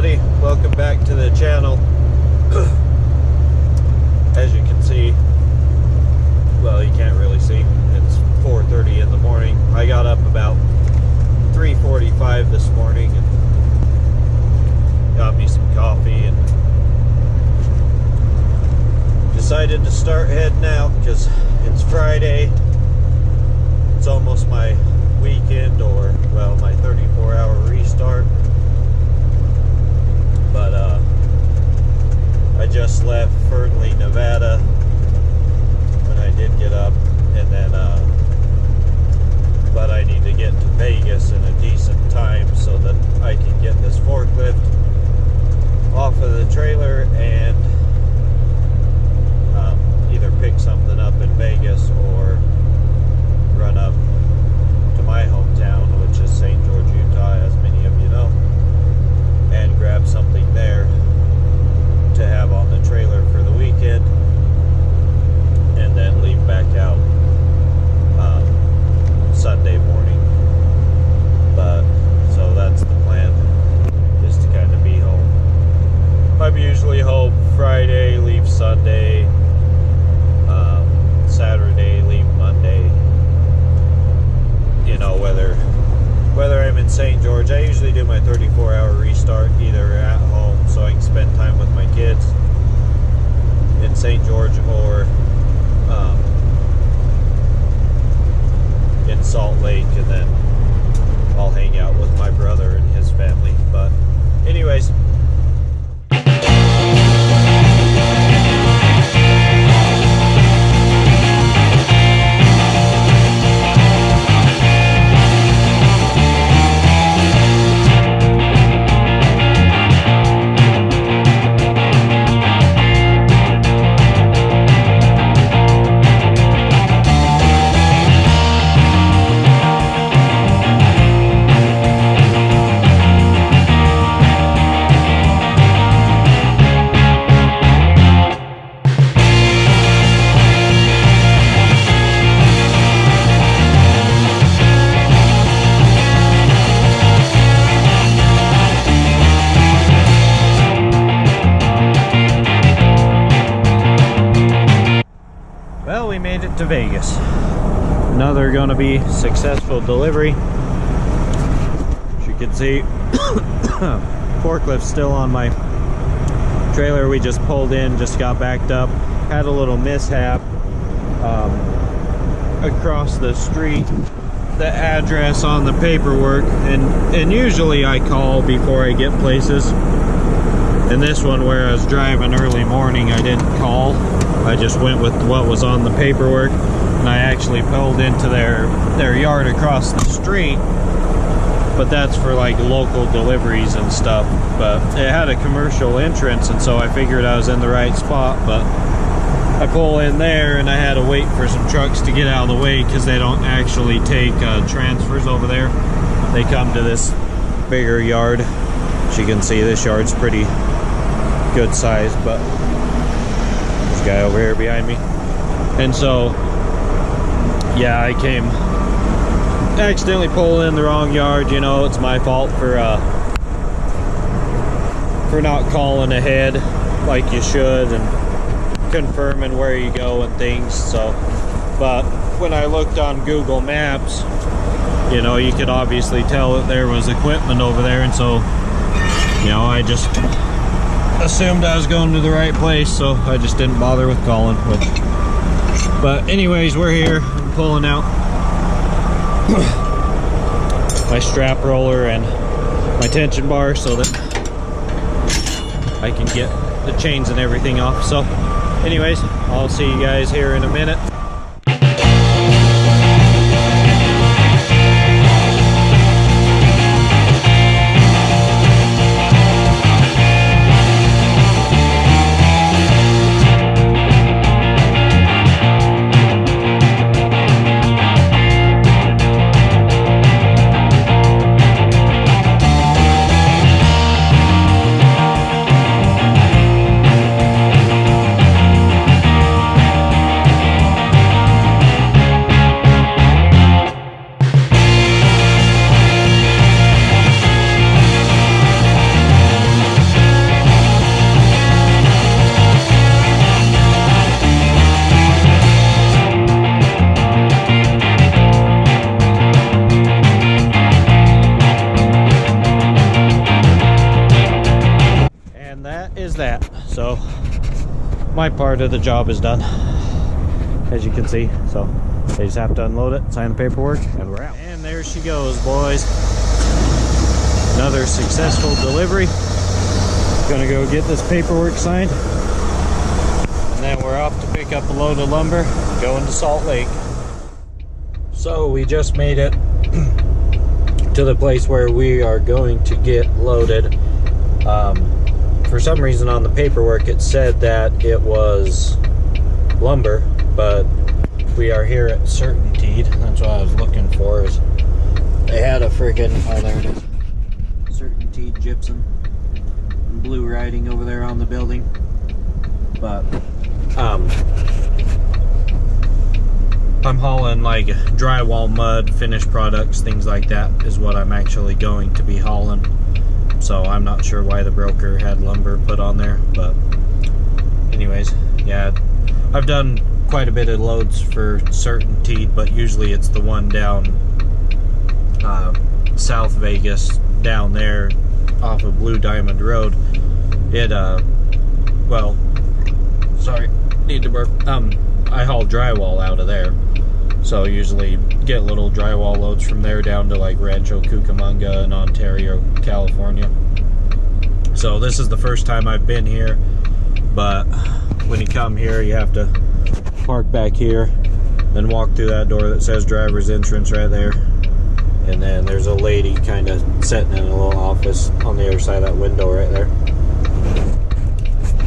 everybody, welcome back to the channel. As you can see, well, you can't really see, it's 4:30 in the morning. I got up about 3:45 this morning and got me some coffee and decided to start heading out because it's Friday. It's almost my weekend, or well, my 34-hour restart. But I just left Fernley, Nevada when I did get up, and then but I need to get to Vegas in a decent time so that I can get this forklift off of the trailer and either pick something up in Vegas or run up to my hometown, which is St. George, Utah, as many of you know, and grab something there to have on the trailer for the weekend, and then leave back out Sunday morning. But so that's the plan, is to kind of be home. I'm usually home Friday, leave Sunday, Saturday, leave Monday. You know, whether I'm in St. George, I usually do my 34-hour restart either at home so I can spend time with my kids in St. George, or in Salt Lake, and then I'll hang out with my brother and his family. But anyways, to Vegas. Another gonna be successful delivery. As you can see, forklift's still on my trailer. We just pulled in, just got backed up, had a little mishap across the street. The address on the paperwork, and usually I call before I get places. And this one, where I was driving early morning, I didn't call. I just went with what was on the paperwork, and I actually pulled into their yard across the street. But that's for like local deliveries and stuff. But it had a commercial entrance, and so I figured I was in the right spot. But I pull in there, and I had to wait for some trucks to get out of the way because they don't actually take transfers over there. They come to this bigger yard. As you can see, this yard's pretty good size, but this guy over here behind me. And so yeah, I accidentally pulled in the wrong yard. You know, it's my fault for not calling ahead like you should and confirming where you go and things. So, but when I looked on Google Maps, you know, you could obviously tell that there was equipment over there, and so, you know, I just assumed I was going to the right place, so I just didn't bother with calling. But anyways, we're here. I'm pulling out my strap roller and my tension bar so that I can get the chains and everything off. So anyways, I'll see you guys here in a minute. my part of the job is done, as you can see. So they just have to unload it, sign the paperwork, and we're out. And there she goes, boys. Another successful delivery. Gonna go get this paperwork signed, and then we're off to pick up a load of lumber, going to Salt Lake. So we just made it to the place where we are going to get loaded. For some reason on the paperwork it said that it was lumber, but we are here at Certainteed. That's what I was looking for. Is they had a freaking, oh there it is, Certainteed gypsum and blue writing over there on the building. But I'm hauling like drywall mud, finished products, things like that is what I'm actually going to be hauling. So I'm not sure why the broker had lumber put on there, but anyways, yeah, I've done quite a bit of loads for Certainteed, but usually it's the one down South Vegas, down there off of Blue Diamond Road. It well, sorry, need to burp. I haul drywall out of there, so usually get little drywall loads from there down to like Rancho Cucamonga in Ontario, California. So this is the first time I've been here, but when you come here you have to park back here, then walk through that door that says driver's entrance right there, and then there's a lady kind of sitting in a little office on the other side of that window right there.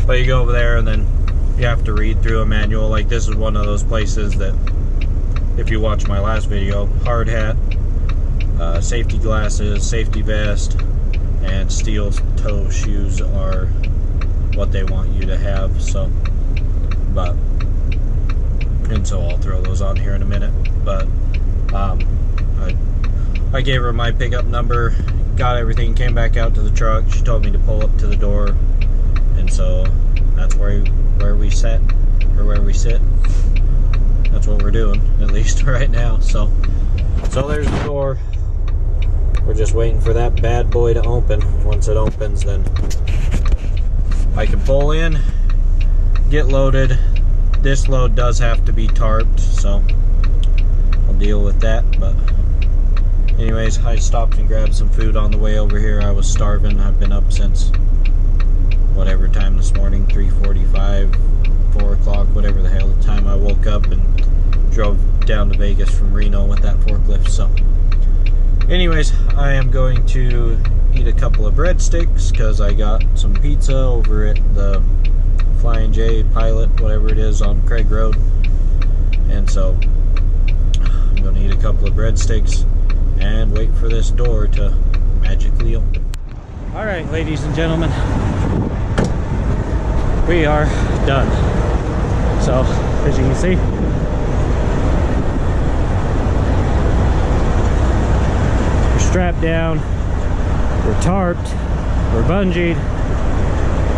But you go over there and then you have to read through a manual. Like this is one of those places that, if you watch my last video, hard hat, safety glasses, safety vest, and steel toe shoes are what they want you to have. So, and so I'll throw those on here in a minute. But I gave her my pickup number, got everything, came back out to the truck. She told me to pull up to the door, and so that's where we sat, or where we sit. That's what we're doing, at least right now. So there's the door. We're just waiting for that bad boy to open. Once it opens, then I can pull in, get loaded. This load does have to be tarped, so I'll deal with that. But anyways, I stopped and grabbed some food on the way over here. I was starving. I've been up since whatever time this morning, 3:45, 4 o'clock, whatever the hell the time I woke up, and drove down to Vegas from Reno with that forklift. So anyways, I am going to eat a couple of breadsticks because I got some pizza over at the Flying J Pilot, whatever it is, on Craig Road. And so I'm going to eat a couple of breadsticks and wait for this door to magically open. Alright, ladies and gentlemen, we are done. So, as you can see, we're strapped down, we're tarped, we're bungeed,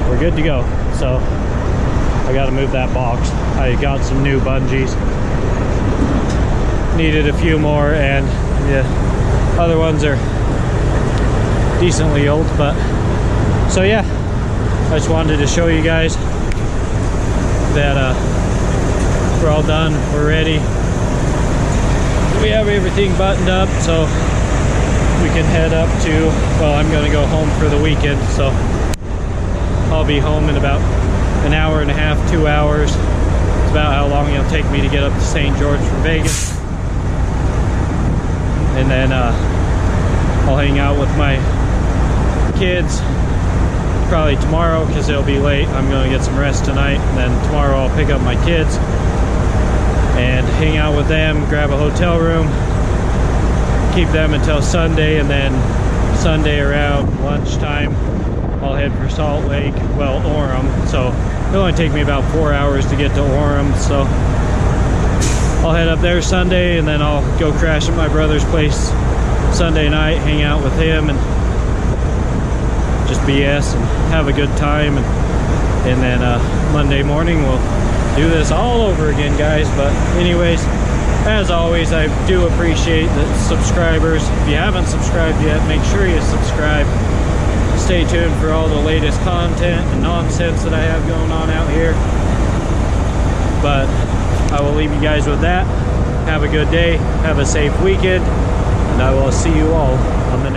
we're good to go. So I got to move that box. I got some new bungees, needed a few more, and the other ones are decently old. But so yeah, I just wanted to show you guys that we're all done, we're ready, we have everything buttoned up, so we can head up to, well, I'm going to go home for the weekend, so I'll be home in about an hour and a half, 2 hours. It's about how long it'll take me to get up to St. George from Vegas. And then I'll hang out with my kids probably tomorrow because it'll be late. I'm going to get some rest tonight, and then tomorrow I'll pick up my kids and hang out with them, grab a hotel room, keep them until Sunday, and then Sunday around lunchtime I'll head for Salt Lake, well, Orem. So it'll only take me about 4 hours to get to Orem, so I'll head up there Sunday, and then I'll go crash at my brother's place Sunday night, hang out with him, and just BS and have a good time, and then Monday morning we'll do this all over again, guys. But anyways, as always, I do appreciate the subscribers. If you haven't subscribed yet, make sure you subscribe. Stay tuned for all the latest content and nonsense that I have going on out here. But I will leave you guys with that. Have a good day, have a safe weekend, and I will see you all on the